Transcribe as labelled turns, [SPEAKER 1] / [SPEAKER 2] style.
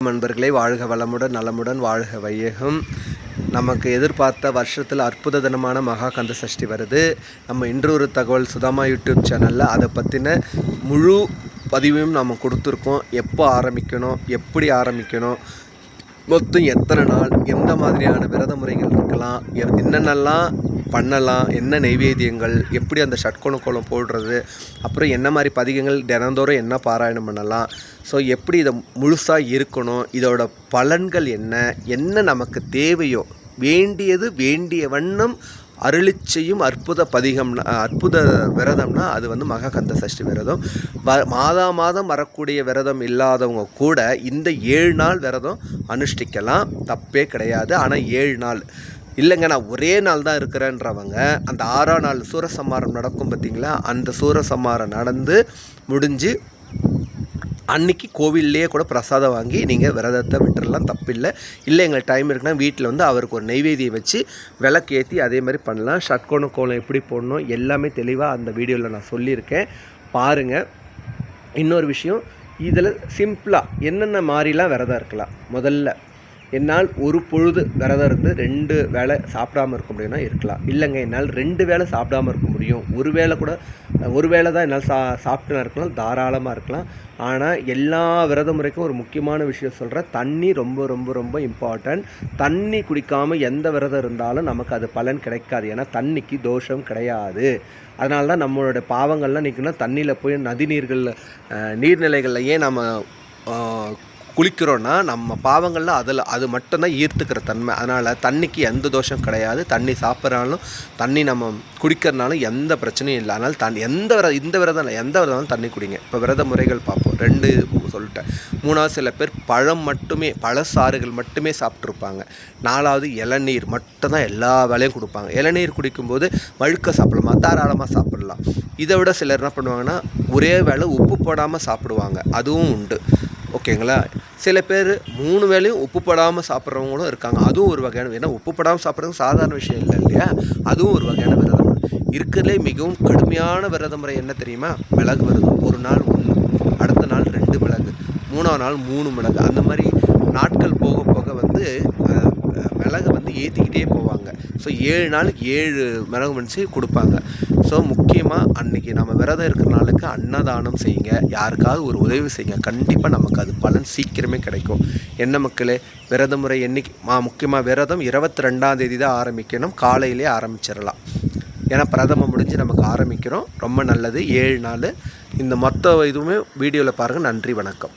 [SPEAKER 1] நண்பர்களே, வாழ்க வளமுடன் நலமுடன் வாழ்க வையகம். நமக்கு எதிர்பார்த்த வருஷத்தில் அற்புத தினமான மகா கந்த சஷ்டி வருது. நம்ம இன்று ஒரு தகவல் சுதாமா யூடியூப் சேனலில் அதை பற்றின முழு பதிவையும் நம்ம கொடுத்துருக்கோம். எப்போ ஆரம்பிக்கணும், எப்படி ஆரம்பிக்கணும், மொத்தம் எத்தனை நாள், எந்த மாதிரியான விரத முறைகள் இருக்கலாம், என்னென்னலாம் பண்ணலாம், என்ன நைவேத்தியங்கள், எப்படி அந்த ஷட்கோண கோலம் போடுறது, அப்புறம் என்ன மாதிரி பதிகங்கள் தினந்தோறும் என்ன பாராயணம் பண்ணலாம், ஸோ எப்படி இதை முழுசாக இருக்கணும், இதோட பலன்கள் என்ன, என்ன நமக்கு தேவையோ வேண்டியது வேண்டிய வண்ணம் அருளிச் செய்யும் அற்புத பதிகம்னா, அற்புத விரதம்னா அது வந்து மகா கந்த சஷ்டி விரதம். மாதம் வரக்கூடிய விரதம் இல்லாதவங்க கூட இந்த 7 நாள் விரதம் அனுஷ்டிக்கலாம், தப்பே கிடையாது. ஆனால் 7 நாள் இல்லைங்க, நான் ஒரே நாள் தான் இருக்கிறேன்றவங்க அந்த 6ஆம் நாள் சூரசம்மாரம் நடக்கும் பார்த்திங்களா, அந்த சூரசம்மாரம் நடந்து முடிஞ்சு அன்றைக்கி கோவில்லையே கூட பிரசாதம் வாங்கி நீங்கள் விரதத்தை விட்டுறலாம், தப்பில்லை. இல்லை எங்களுக்கு டைம் இருக்குன்னா வீட்டில் வந்து அவருக்கு ஒரு நெய்வேதியை வச்சு விளக்கு ஏற்றி அதே மாதிரி பண்ணலாம். ஷட்கோண கோலம் எப்படி போடணும் எல்லாமே தெளிவாக அந்த வீடியோவில் நான் சொல்லியிருக்கேன், பாருங்கள். இன்னொரு விஷயம், இதில் சிம்பிளாக என்னென்ன மாதிரிலாம் விரதம் இருக்கலாம். முதல்ல, என்னால் ஒரு பொழுது விரதம் இருந்து 2 வேளை சாப்பிடாமல் இருக்க முடியும்னா இருக்கலாம். இல்லைங்க, என்னால் 2 வேளை சாப்பிடாமல் இருக்க முடியும், ஒரு வேளை கூட, ஒரு வேளை தான் என்னால் சாப்பிட்டுனா இருக்கலாம், தாராளமாக இருக்கலாம். ஆனால் எல்லா விரத முறைக்கும் ஒரு முக்கியமான விஷயம் சொல்கிறேன், தண்ணி ரொம்ப ரொம்ப ரொம்ப இம்பார்ட்டன்ட். தண்ணி குடிக்காமல் எந்த விரதம் இருந்தாலும் நமக்கு அது பலன் கிடைக்காது. ஏன்னா தண்ணிக்கு தோஷம் கிடையாது. அதனால தான் நம்மளோட பாவங்கள்லாம் நிற்கணும். தண்ணியில் போய் நதிநீர்களில் நீர்நிலைகளில் ஏன் நம்ம குளிக்கிறோன்னா நம்ம பாவங்கள்லாம் அது மட்டும்தான் ஈர்த்துக்கிற தன்மை. அதனால் தண்ணிக்கு எந்த தோஷம் கிடையாது. தண்ணி சாப்பிட்றாலும் தண்ணி நம்ம குடிக்கிறனாலும் எந்த பிரச்சனையும் இல்லை. அதனால் இந்த விரதம் இல்லை, எந்த விரதம் தண்ணி குடிங்க. இப்போ விரத முறைகள் பார்ப்போம். 2 சொல்லிட்டேன். 3வது, சில பேர் பழம் மட்டுமே, பழச்சாறுகள் மட்டுமே சாப்பிட்ருப்பாங்க. 4வது, இளநீர் மட்டும்தான் எல்லா வேலையும் கொடுப்பாங்க. இளநீர் குடிக்கும்போது வழுக்க சாப்பிடலாமா, தாராளமாக சாப்பிடலாம். இதை விட சிலர் என்ன பண்ணுவாங்கன்னா ஒரே வேளை உப்பு போடாமல் சாப்பிடுவாங்க, அதுவும் உண்டு. ஓகேங்களா. சில பேர் 3 வேளையும் உப்பு படாமல் சாப்பிட்றவங்களும் இருக்காங்க, அதுவும் ஒரு வகையான. ஏன்னா உப்பு படாமல் சாப்பிட்றது சாதாரண விஷயம் இல்லை இல்லையா, அதுவும் ஒரு வகையான விரத முறை. இருக்கிறதுலே மிகவும் கடுமையான விரத முறை என்ன தெரியுமா, மிளகு விரதம். ஒரு நாள் 1, அடுத்த நாள் 2 மிளகு, 3ஆம் நாள் 3 மிளகு. அந்த மாதிரி நாட்கள் போக போக வந்து மிளகு வந்து ஏற்றிக்கிட்டே போவாங்க. ஸோ 7 நாளுக்கு 7 மிளகு மனுச்சு கொடுப்பாங்க. ஸோ முக்கியமாக அன்றைக்கி நம்ம விரதம் இருக்கிற நாளுக்கு அன்னதானம் செய்யுங்க, யாருக்காவது ஒரு உதவி செய்யுங்க, கண்டிப்பாக நமக்கு அது பலன் சீக்கிரமே கிடைக்கும். என்ன மக்களே, விரத முறை என்றைக்கு முக்கியமாக விரதம் 22ஆம் தேதி தான் ஆரம்பிக்கணும், காலையிலே ஆரம்பிச்சிடலாம். ஏன்னா பிரதமம் முடிஞ்சு நமக்கு ஆரம்பிக்கிறோம், ரொம்ப நல்லது. 7 நாள் இந்த மொத்த இதுவுமே வீடியோவில் பாருங்கள். நன்றி, வணக்கம்.